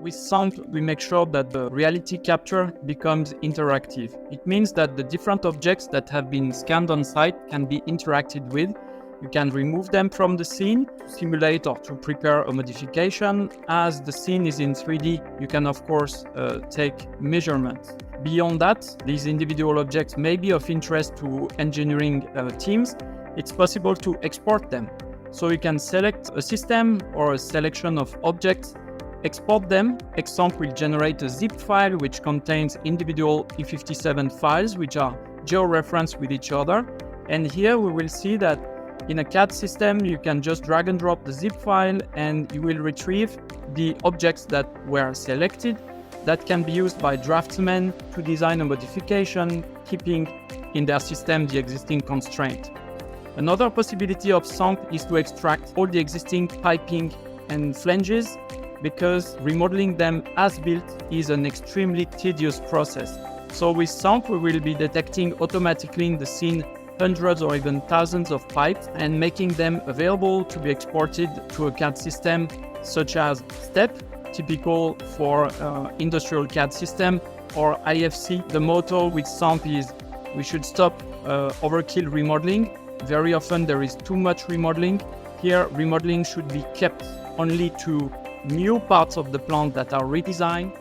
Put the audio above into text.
With Samp, we make sure that the reality capture becomes interactive. It means that the different objects that have been scanned on site can be interacted with. You can remove them from the scene to simulate or to prepare a modification. As the scene is in 3D, you can of course take measurements. Beyond that, these individual objects may be of interest to engineering teams. It's possible to export them. So you can select a system or a selection of objects, export them. Samp will generate a zip file which contains individual E57 files which are geo-referenced with each other. And here we will see that in a CAD system, you can just drag and drop the zip file and you will retrieve the objects that were selected. That can be used by draftsmen to design a modification, keeping in their system the existing constraint. Another possibility of Samp is to extract all the existing piping and flanges, because remodeling them as built is an extremely tedious process. So with Samp, we will be detecting automatically in the scene hundreds or even thousands of pipes and making them available to be exported to a CAD system such as STEP, typical for industrial CAD system, or IFC. The motto with Samp is we should stop overkill remodeling. Very often there is too much remodeling. Here, remodeling should be kept only to new parts of the plant that are redesigned.